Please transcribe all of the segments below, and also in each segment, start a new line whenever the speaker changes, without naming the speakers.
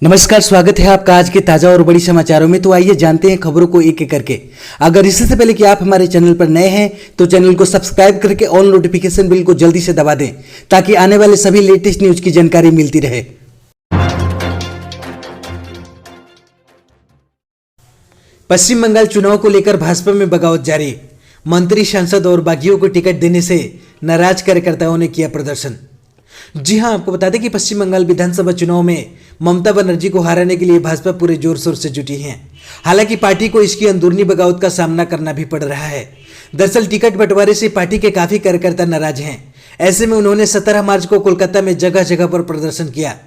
नमस्कार, स्वागत है आपका आज के ताजा और बड़ी समाचारों में। तो आइए जानते हैं खबरों को एक एक करके। अगर इससे पहले कि आप हमारे चैनल पर नए हैं तो चैनल को सब्सक्राइब करके ऑल नोटिफिकेशन बिल को जल्दी से दबा दें ताकि आने वाले सभी लेटेस्ट न्यूज की जानकारी मिलती रहे। पश्चिम बंगाल चुनाव को लेकर भाजपा में बगावत जारी। मंत्री, सांसद और बागियों को टिकट देने से नाराज कार्यकर्ताओं ने किया प्रदर्शन। जी हां, आपको बता दें कि पश्चिम बंगाल विधानसभा चुनाव में ममता बनर्जी को हराने के लिए भाजपा पूरे जोर शोर से जुटी है। हालांकि पार्टी को इसकी अंदरूनी बगावत का सामना करना भी पड़ रहा है। दरअसल टिकट बंटवारे से पार्टी के काफी कार्यकर्ता नाराज हैं। ऐसे में उन्होंने 17 मार्च को कोलकाता में जगह जगह पर प्रदर्शन किया।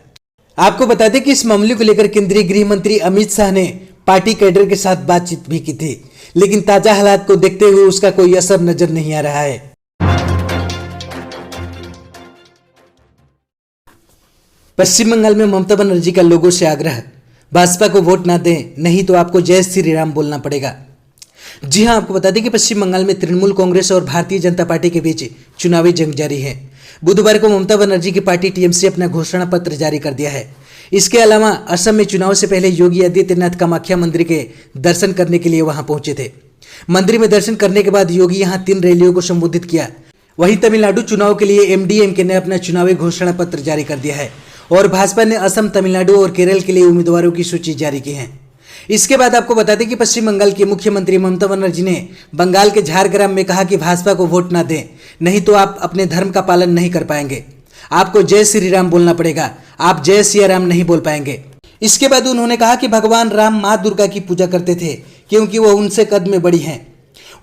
आपको बता दें कि इस मामले को लेकर केंद्रीय गृह मंत्री अमित शाह ने पार्टी कैडर के साथ बातचीत भी की थी, लेकिन ताजा हालात को देखते हुए उसका कोई असर नजर नहीं आ रहा है। पश्चिम बंगाल में ममता बनर्जी का लोगों से आग्रह, भाजपा को वोट ना दें, नहीं तो आपको जय श्री राम बोलना पड़ेगा। जी हां, आपको बता दें कि पश्चिम बंगाल में तृणमूल कांग्रेस और भारतीय जनता पार्टी के बीच चुनावी जंग जारी है। बुधवार को ममता बनर्जी की पार्टी टीएमसी अपना घोषणा पत्र जारी कर दिया है। इसके अलावा असम में चुनाव से पहले योगी आदित्यनाथ कामाख्या मंदिर के दर्शन करने के लिए वहां पहुंचे थे। मंदिर में दर्शन करने के बाद योगी यहां 3 रैलियों को संबोधित किया। वहीं तमिलनाडु चुनाव के लिए एमडीएमके ने अपना चुनावी घोषणा पत्र जारी कर दिया है और भाजपा ने असम, तमिलनाडु और केरल के लिए उम्मीदवारों की सूची जारी की है। इसके बाद आपको बता दें कि पश्चिम बंगाल की मुख्यमंत्री ममता बनर्जी ने बंगाल के झारग्राम में कहा कि भाजपा को वोट ना दें, नहीं तो आप अपने धर्म का पालन नहीं कर पाएंगे। आपको जय श्री राम बोलना पड़ेगा, आप जय सिया राम नहीं बोल पाएंगे। इसके बाद उन्होंने कहा कि भगवान राम माँ दुर्गा की पूजा करते थे क्योंकि वो उनसे कद में बड़ी हैं।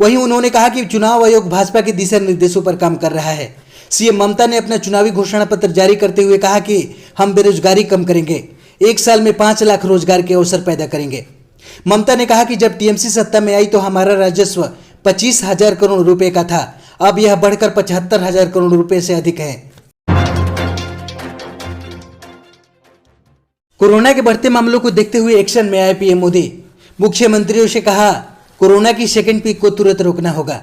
वहीं उन्होंने कहा कि चुनाव आयोग भाजपा के दिशा निर्देशों पर काम कर रहा है। सीएम ममता ने अपना चुनावी घोषणा पत्र जारी करते हुए कहा कि हम बेरोजगारी कम करेंगे, 1 साल में 5 लाख रोजगार के अवसर पैदा करेंगे। ममता ने कहा कि जब टीएमसी सत्ता में आई तो हमारा राजस्व 25,000 करोड़ रुपए का था, अब यह बढ़कर 75,000 करोड़ रुपए से अधिक है। कोरोना के बढ़ते मामलों को देखते हुए एक्शन में आए पीएम मोदी। मुख्यमंत्रियों से कहा कोरोना की सेकेंड पीक को तुरंत रोकना होगा।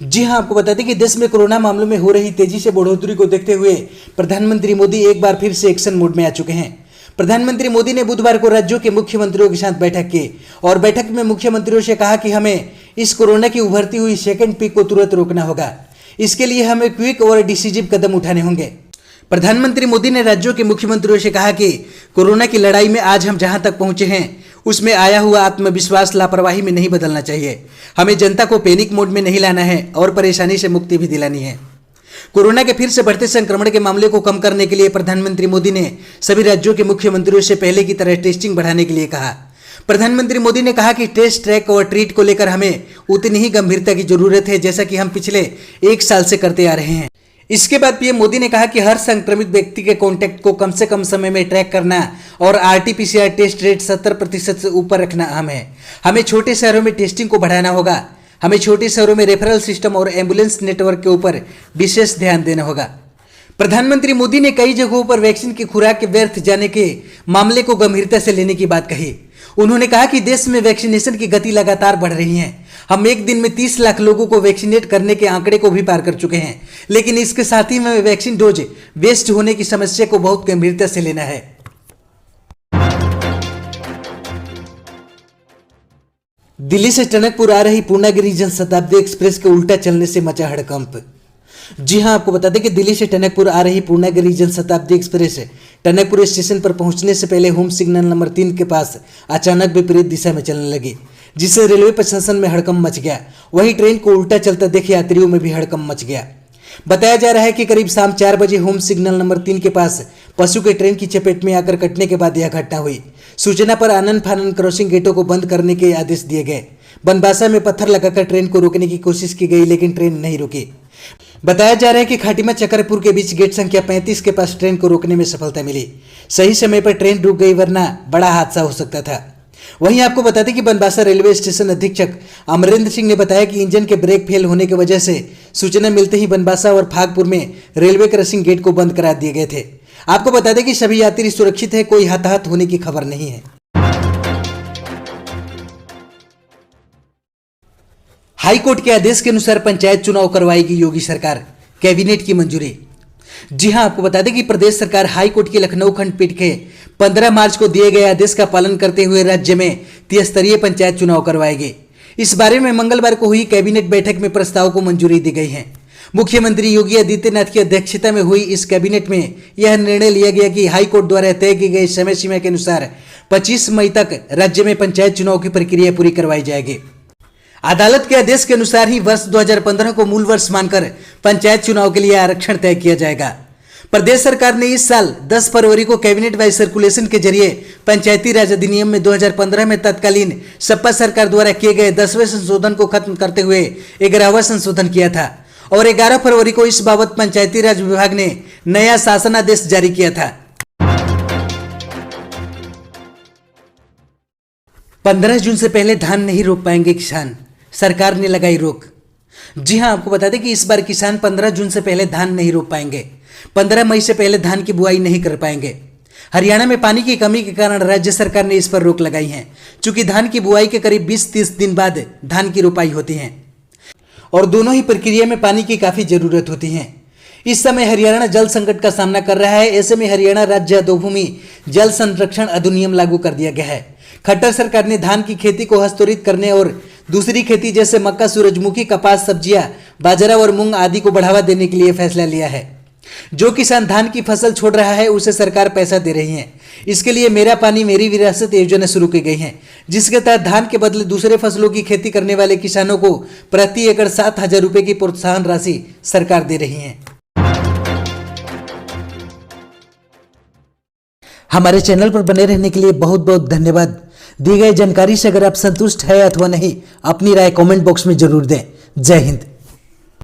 जी हां, आपको बता दें कि देश में कोरोना मामलों में हो रही तेजी से बढ़ोतरी को देखते हुए प्रधानमंत्री मोदी एक बार फिर से एक्शन मोड में आ चुके हैं। प्रधानमंत्री मोदी ने बुधवार को राज्यों के मुख्यमंत्रियों के साथ बैठक की और बैठक में मुख्यमंत्रियों से कहा कि हमें इस कोरोना की उभरती हुई सेकेंड पीक को तुरंत रोकना होगा। इसके लिए हमें क्विक और डिसीजिव कदम उठाने होंगे। प्रधानमंत्री मोदी ने राज्यों के मुख्यमंत्रियों से कहा कि कोरोना की लड़ाई में आज हम जहां तक पहुंचे हैं उसमें आया हुआ आत्मविश्वास लापरवाही में नहीं बदलना चाहिए। हमें जनता को पैनिक मोड में नहीं लाना है और परेशानी से मुक्ति भी दिलानी है। कोरोना के फिर से बढ़ते संक्रमण के मामले को कम करने के लिए प्रधानमंत्री मोदी ने सभी राज्यों के मुख्यमंत्रियों से पहले की तरह टेस्टिंग बढ़ाने के लिए कहा। प्रधानमंत्री मोदी ने कहा कि टेस्ट, ट्रैक और ट्रीट को लेकर हमें उतनी ही गंभीरता की जरूरत है जैसा कि हम पिछले 1 साल से करते आ रहे हैं। इसके बाद पीएम मोदी ने कहा कि हर संक्रमित व्यक्ति के कॉन्टैक्ट को कम से कम समय में ट्रैक करना और आरटी-पीसीआर टेस्ट रेट 70% से ऊपर रखना अहम है। हमें छोटे शहरों में टेस्टिंग को बढ़ाना होगा। हमें छोटे शहरों में रेफरल सिस्टम और एम्बुलेंस नेटवर्क के ऊपर विशेष ध्यान देना होगा। प्रधानमंत्री मोदी ने कई जगहों पर वैक्सीन की खुराक के व्यर्थ जाने के मामले को गंभीरता से लेने की बात कही। उन्होंने कहा कि देश में वैक्सीनेशन की गति लगातार बढ़ रही है। हम एक दिन में 30 लाख लोगों को वैक्सीनेट करने के आंकड़े को भी पार कर चुके हैं, लेकिन इसके साथ ही में वैक्सीन डोज वेस्ट होने की समस्या को बहुत गंभीरता से लेना है। दिल्ली से टनकपुर आ रही पूर्णागिरि जनशताब्दी एक्सप्रेस के उल्टा चलने से मचा हड़कंप। जी हां, आपको बता दें कि दिल्ली से टनकपुर आ रही पूर्णागिरि जनशताब्दी एक्सप्रेस टनकपुर स्टेशन पर पहुंचने से पहले होम सिग्नल नंबर 3 के पास अचानक विपरीत दिशा में चलने लगी, जिससे रेलवे प्रशासन में हड़कंप मच गया। वहीं ट्रेन को उल्टा चलता देख यात्रियों में भी हड़कंप मच गया। बताया जा रहा है कि करीब शाम 4 बजे होम सिग्नल नंबर 3 के पास पशु के ट्रेन की चपेट में आकर कटने के बाद यह घटना हुई। सूचना पर आनन फानन क्रॉसिंग गेटों को बंद करने के आदेश दिए गए। बनबासा में पत्थर लगाकर ट्रेन को रोकने की कोशिश की गई, लेकिन ट्रेन नहीं रुकी। बताया जा रहा है कि खाटिमा चकरपुर के बीच गेट संख्या 35 के पास ट्रेन को रोकने में सफलता मिली। सही समय पर ट्रेन रुक गई, वरना बड़ा हादसा हो सकता था। वहीं आपको बता दें कि बनबासा रेलवे स्टेशन अधीक्षक अमरेंद्र सिंह ने बताया कि इंजन के ब्रेक फेल होने की वजह से सूचना मिलते ही बनबासा और फागपुर में रेलवे क्रॉसिंग गेट को बंद करा दिए गए थे। आपको बता दें कि सभी यात्री सुरक्षित है, कोई हताहत होने की खबर नहीं है। हाईकोर्ट के आदेश के अनुसार पंचायत चुनाव करवाएगी योगी सरकार, कैबिनेट की मंजूरी। जी हां, आपको बता दें कि प्रदेश सरकार हाई कोर्ट की लखनऊ खंडपीठ के 15 मार्च को दिए गए आदेश का पालन करते हुए राज्य में त्रिस्तरीय पंचायत चुनाव करवाएगी। इस बारे में मंगलवार को हुई कैबिनेट बैठक में प्रस्ताव को मंजूरी दी गई है। मुख्यमंत्री योगी आदित्यनाथ की अध्यक्षता में हुई इस कैबिनेट में यह निर्णय लिया गया कि हाई कोर्ट द्वारा तय की गई समय सीमा के अनुसार 25 मई तक राज्य में पंचायत चुनाव की प्रक्रिया पूरी करवाई जाएगी। अदालत के आदेश के अनुसार ही वर्ष 2015 को मूल वर्ष मानकर पंचायत चुनाव के लिए आरक्षण तय किया जाएगा। प्रदेश सरकार ने इस साल 10 फरवरी को कैबिनेट वाइज सर्कुलेशन के जरिए पंचायती राज अधिनियम में 2015 में तत्कालीन सपा सरकार द्वारा किए गए 10वें संशोधन को खत्म करते हुए 11वां संशोधन किया था और 11 फरवरी को इस बाबत पंचायती राज विभाग ने नया शासनादेश जारी किया था। 15 जून से पहले धान नहीं रोप पाएंगे किसान, सरकार ने लगाई रोक। जी हां, आपको बता दें कि इस बार किसान 15 जून से पहले धान नहीं रोप पाएंगे। 15 मई से पहले धान की बुआई नहीं कर पाएंगे। हरियाणा में पानी की कमी के कारण राज्य सरकार ने इस पर रोक लगाई है। चूंकि धान की बुआई के करीब 20-30 दिन बाद धान की रोपाई होती है और दोनों ही प्रक्रिया में पानी की काफी जरूरत होती है। इस समय हरियाणा जल संकट का सामना कर रहा है। ऐसे में हरियाणा राज्य अधोभूमि जल संरक्षण अधिनियम लागू कर दिया गया है। खट्टर सरकार ने धान की खेती को हस्तोरित करने और दूसरी खेती जैसे मक्का, सूरजमुखी, कपास, सब्जियां, बाजरा और मूंग आदि को बढ़ावा देने के लिए फैसला लिया है। जो किसान धान की फसल छोड़ रहा है उसे सरकार पैसा दे रही है। इसके लिए मेरा पानी मेरी विरासत योजना शुरू की गई है, जिसके तहत धान के बदले दूसरे फसलों की खेती करने वाले किसानों को प्रति एकड़ 7,000 रुपए की प्रोत्साहन राशि सरकार दे रही है। हमारे चैनल पर बने रहने के लिए बहुत बहुत धन्यवाद। दी गई जानकारी से अगर आप संतुष्ट है अथवा नहीं, अपनी राय कमेंट बॉक्स में जरूर दें। जय हिंद।